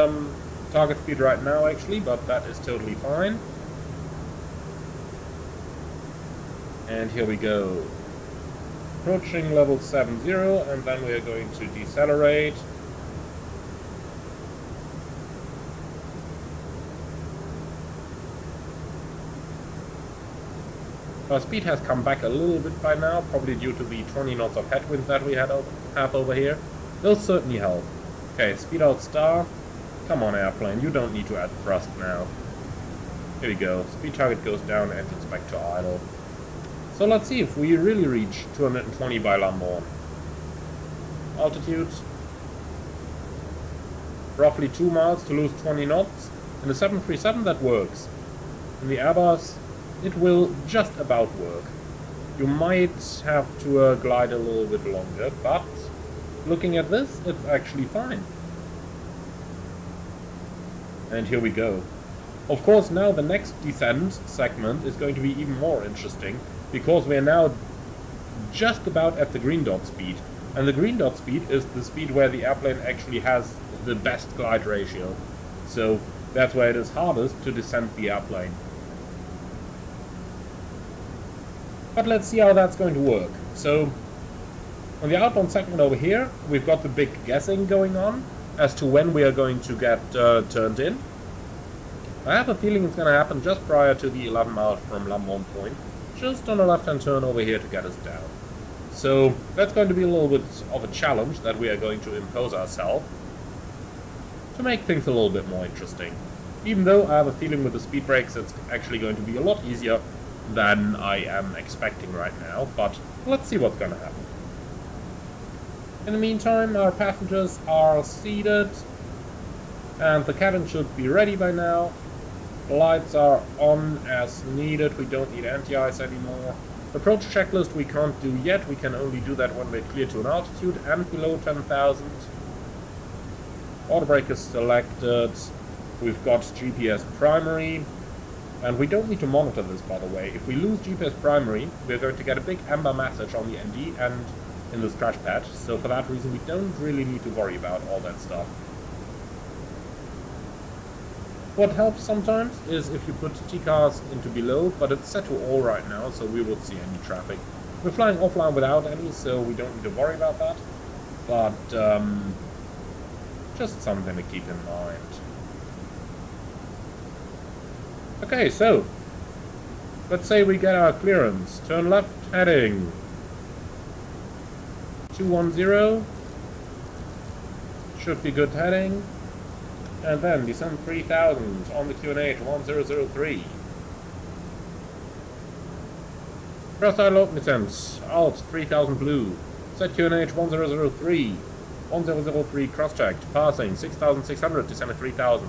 target speed right now, actually, but that is totally fine. And here we go. Approaching level 70, and then we are going to decelerate. Our speed has come back a little bit by now, probably due to the 20 knots of headwind that we have over here. Those certainly help. Okay, speed out star. Come on, airplane, you don't need to add thrust now. Here we go. Speed target goes down and it's back to idle. So let's see if we really reach 220 by Lambourne. Altitude. Roughly 2 miles to lose 20 knots. In the 737 that works. In the Airbus, it will just about work. You might have to glide a little bit longer, but looking at this, it's actually fine. And here we go. Of course, now the next descent segment is going to be even more interesting, because we are now just about at the green dot speed. And the green dot speed is the speed where the airplane actually has the best glide ratio. So that's where it is hardest to descend the airplane. But let's see how that's going to work. So, on the outbound segment over here, we've got the big guessing going on as to when we are going to get turned in. I have a feeling it's going to happen just prior to the 11 miles from Lambourne point, just on a left-hand turn over here to get us down. So, that's going to be a little bit of a challenge that we are going to impose ourselves to make things a little bit more interesting. Even though I have a feeling with the speed brakes it's actually going to be a lot easier than I am expecting right now, but let's see what's going to happen. In the meantime, our passengers are seated, and the cabin should be ready by now. The lights are on as needed, we don't need anti-ice anymore. Approach checklist we can't do yet, we can only do that when we're clear to an altitude and below 10,000. Auto brake is selected, we've got GPS primary. And we don't need to monitor this, by the way. If we lose GPS primary, we're going to get a big amber message on the ND and in the scratch pad. So for that reason, we don't really need to worry about all that stuff. What helps sometimes is if you put TCARs into below, but it's set to all right now, so we won't see any traffic. We're flying offline without any, so we don't need to worry about that. But just something to keep in mind. Okay, so, let's say we get our clearance. Turn left, heading 210. Should be good heading. And then descend 3000 on the QNH 1003. First idle open descent, alt 3000 blue. Set QNH 1003. 1003 cross-checked, passing 6600, descended 3000.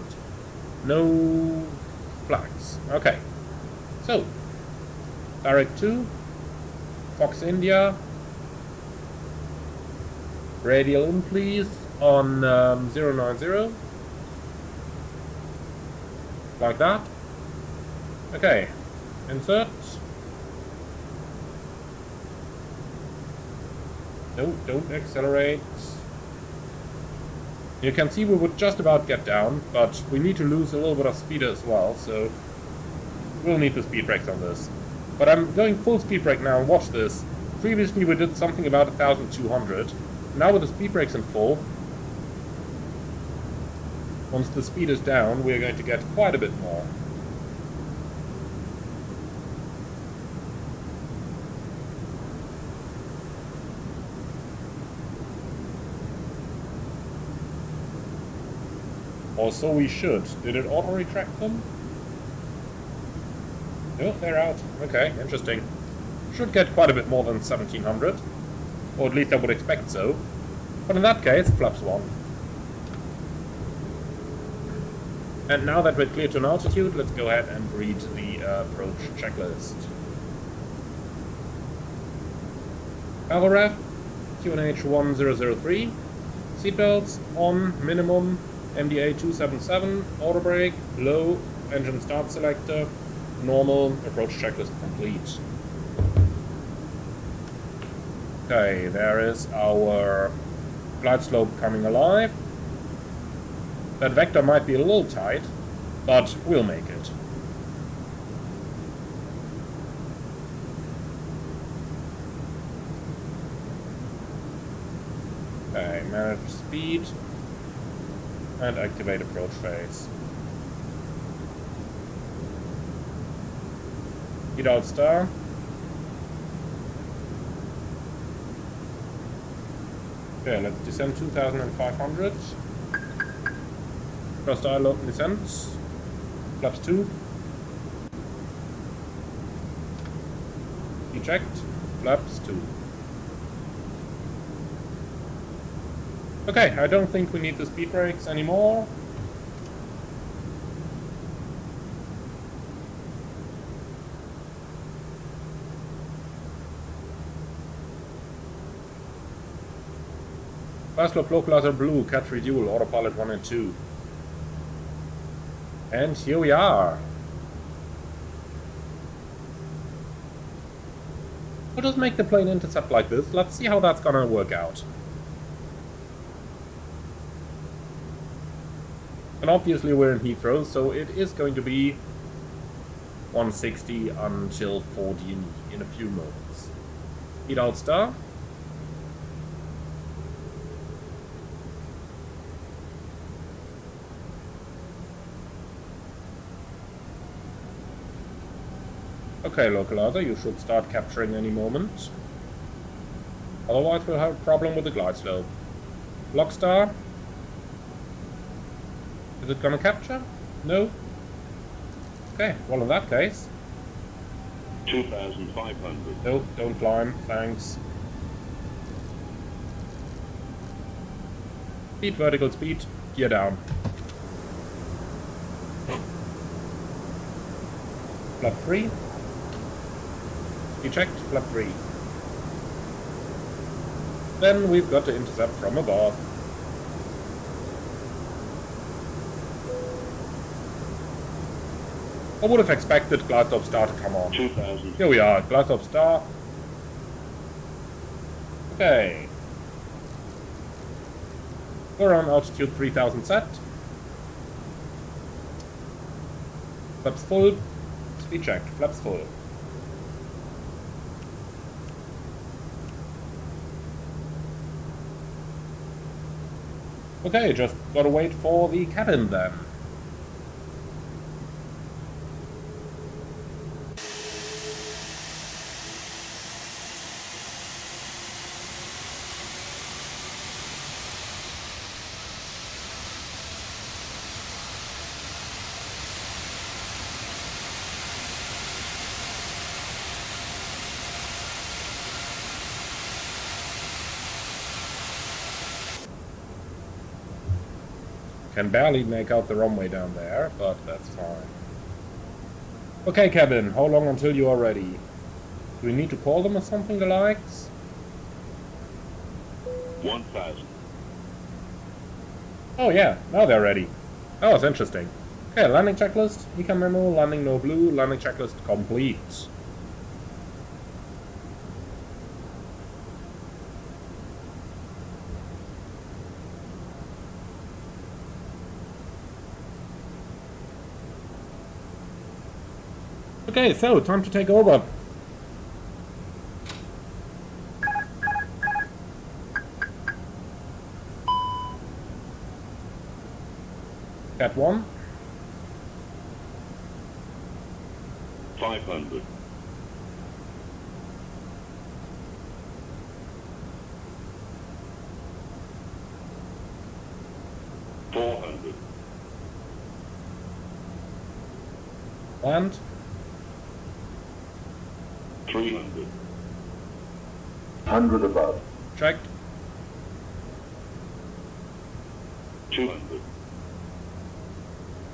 No flags. Okay. So, direct to Fox India. Radial in, please, on 090. Like that. Okay. Insert. No, don't accelerate. You can see we would just about get down, but we need to lose a little bit of speed as well, so we'll need the speed brakes on this. But I'm going full speed brake now, and watch this. Previously we did something about 1,200. Now with the speed brakes in full, once the speed is down, we're going to get quite a bit more. Or so we should. Did it auto-retract them? No, they're out. Okay, interesting. Should get quite a bit more than 1,700. Or at least I would expect so. But in that case, flaps 1. And now that we're clear to an altitude, let's go ahead and read the approach checklist. Power ref, QNH 1003. Seatbelts on, minimum. MDA 277, auto brake, low, engine start selector, normal, approach checklist complete. Okay, there is our glide slope coming alive. That vector might be a little tight, but we'll make it. Okay, manage speed. And activate approach phase. Heat out star. Okay, let's descend 2,500. First dial open descent. Flaps 2. Eject. Flaps 2. Okay, I don't think we need the speed brakes anymore. Fast slope localizer blue, catch redual, autopilot 1 and 2. And here we are. We'll just make the plane intercept like this. Let's see how that's gonna work out. And obviously we're in Heathrow, so it is going to be 160 until 40 in a few moments. Heat out star. Okay, localizer, you should start capturing any moment. Otherwise we'll have a problem with the glide slope. Lock star. Is it gonna capture? No? Okay, well in that case... 2,500. No, don't climb, thanks. Speed, vertical speed, gear down. Flap 3. Eject, flap 3. Then we've got to intercept from above. I would have expected glide slope star to come on. 2,000. Here we are, glide slope star. Okay. We're on altitude 3000 set. Flaps full. Speed checked. Flaps full. Okay, just gotta wait for the cabin then. Can barely make out the runway down there, but that's fine. Okay, cabin, how long until you are ready? Do we need to call them or something the likes? 1,000. Oh yeah, now they're ready. Oh, it's interesting. Okay, landing checklist, econ memo, landing no blue, landing checklist complete. Okay, so time to take over. Cat 1. 500. 400. Land. 300. 100 above. Checked. 200.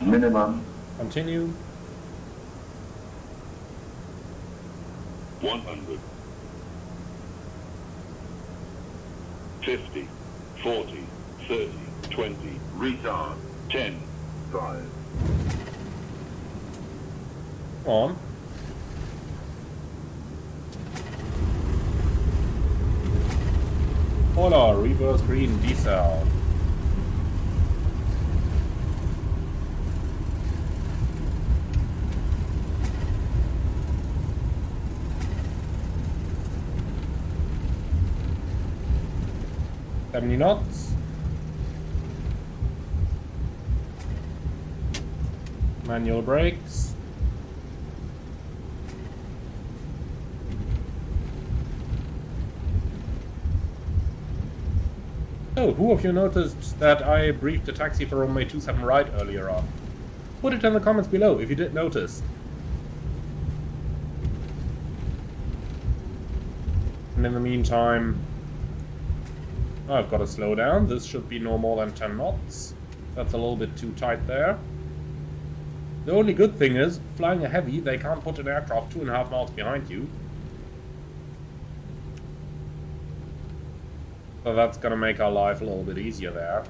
Minimum. Continue. 100. 50. 40. 30. 20. Retard. 10. 5. On. Hola, reverse green decel. $70 knots. Manual brakes. Oh, who of you noticed that I briefed the taxi for runway 27 right earlier on? Put it in the comments below if you did notice. And in the meantime, I've got to slow down. This should be no more than 10 knots. That's a little bit too tight there. The only good thing is, flying a heavy, they can't put an aircraft 2.5 miles behind you. So that's gonna make our life a little bit easier there.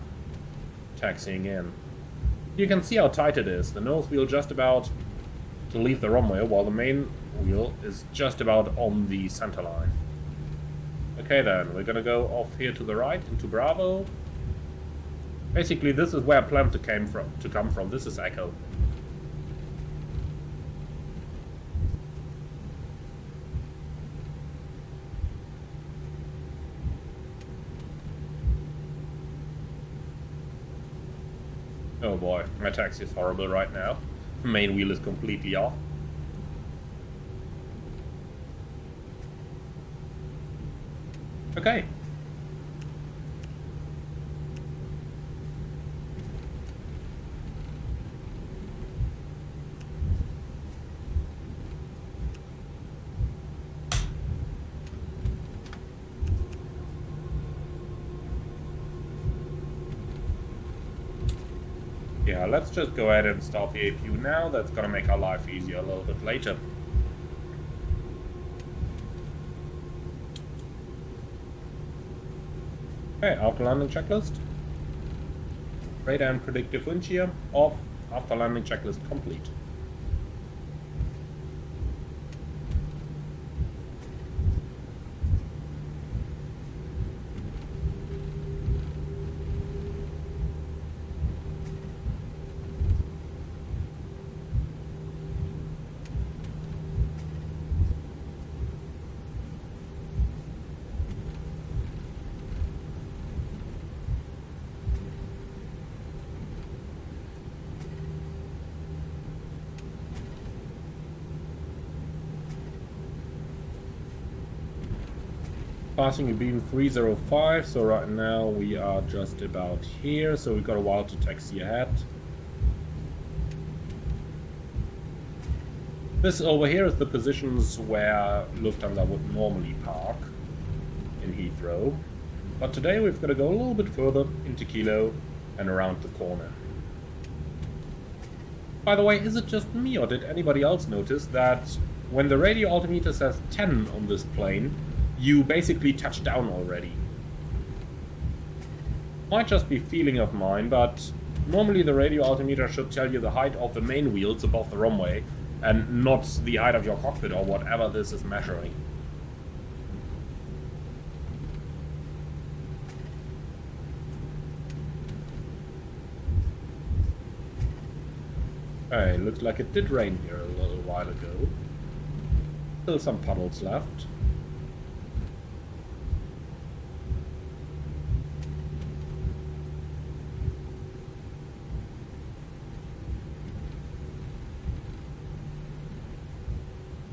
Taxiing in. You can see how tight it is. The nose wheel just about to leave the runway, while the main wheel is just about on the center line. Okay then, we're gonna go off here to the right into Bravo. Basically, this is where I planned to come from. This is Echo. Oh boy, my taxi is horrible right now. Main wheel is completely off. Okay. Yeah, let's just go ahead and start the APU now. That's gonna make our life easier a little bit later. Okay, after landing checklist. Radar and predictive wind shear off. After landing checklist complete. Passing a beam 305, so right now we are just about here, so we've got a while to taxi ahead. This over here is the positions where Lufthansa would normally park in Heathrow, but today we've got to go a little bit further into Kilo and around the corner. By the way, is it just me or did anybody else notice that when the radio altimeter says 10 on this plane, you basically touch down already? Might just be feeling of mine, but normally the radio altimeter should tell you the height of the main wheels above the runway, and not the height of your cockpit or whatever this is measuring. Okay, looks like it did rain here a little while ago. Still some puddles left.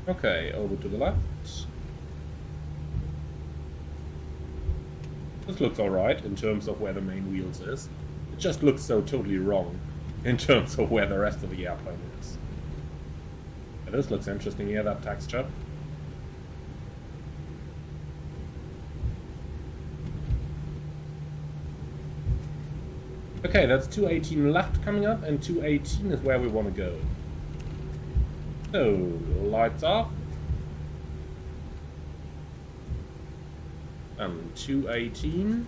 Okay, over to the left. This looks alright in terms of where the main wheels is. It just looks so totally wrong in terms of where the rest of the airplane is. Yeah, this looks interesting here, that texture. Okay, that's 218 left coming up, and 218 is where we want to go. So, lights off. 218.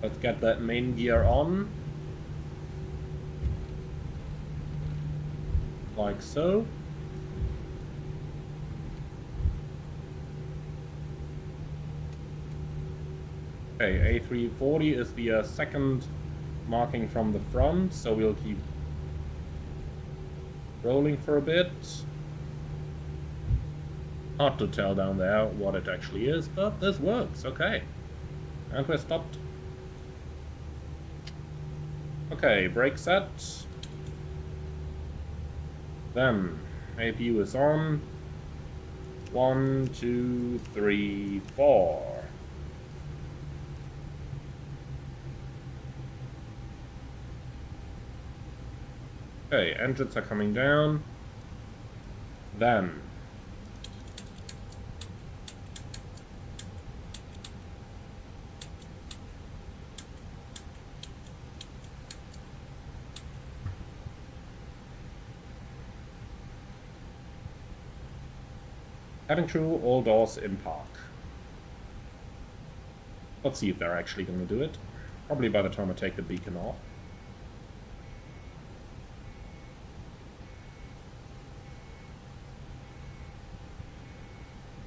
Let's get that main gear on. Like so. Okay, A340 is the second marking from the front, so we'll keep rolling for a bit. Hard to tell down there what it actually is, but this works, okay. And we're stopped. Okay, brake set. Then, APU is on. 1, 2, 3, 4. Okay, engines are coming down. Then heading through all doors in park. Let's see if they're actually going to do it. Probably by the time I take the beacon off.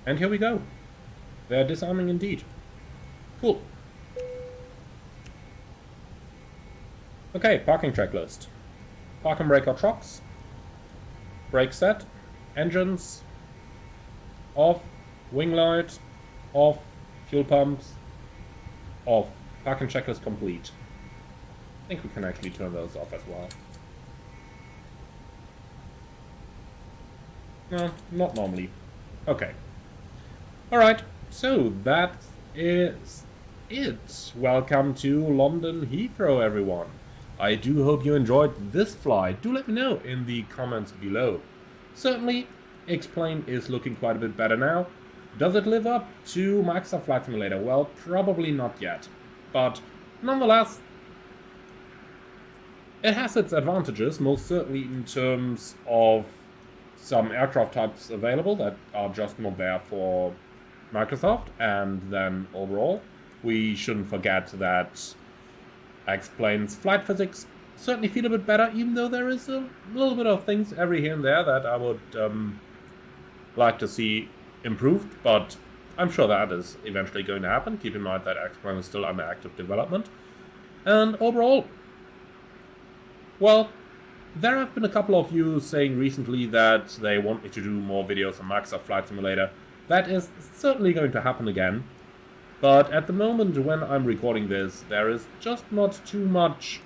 And here we go. They're disarming indeed. Cool. Okay, parking checklist. Park and brake our trucks. Brake set. Engines. Off. Wing light. Off. Fuel pumps. Off. Parking checklist complete. I think we can actually turn those off as well. No, not normally. Okay. Alright, so that is it. Welcome to London Heathrow, everyone. I do hope you enjoyed this flight. Do let me know in the comments below. Certainly, X-Plane is looking quite a bit better now. Does it live up to Microsoft Flight Simulator? Well, probably not yet. But nonetheless, it has its advantages, most certainly in terms of some aircraft types available that are just not there for Microsoft, and then overall, we shouldn't forget that X-Plane's flight physics certainly feel a bit better, even though there is a little bit of things every here and there that I would like to see improved, but I'm sure that is eventually going to happen. Keep in mind that X-Plane is still under active development. And overall, well, there have been a couple of you saying recently that they want me to do more videos on Microsoft Flight Simulator. That is certainly going to happen again, but at the moment when I'm recording this, there is just not too much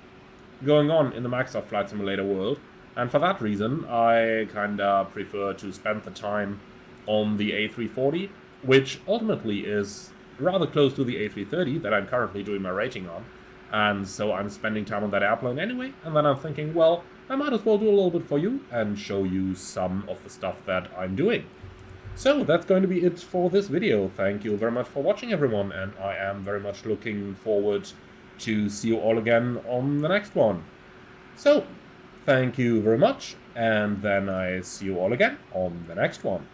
going on in the Microsoft Flight Simulator world, and for that reason I kinda prefer to spend the time on the A340, which ultimately is rather close to the A330 that I'm currently doing my rating on, and so I'm spending time on that airplane anyway, and then I'm thinking, well, I might as well do a little bit for you and show you some of the stuff that I'm doing. So that's going to be it for this video. Thank you very much for watching, everyone, and I am very much looking forward to see you all again on the next one. So, thank you very much, and then I see you all again on the next one.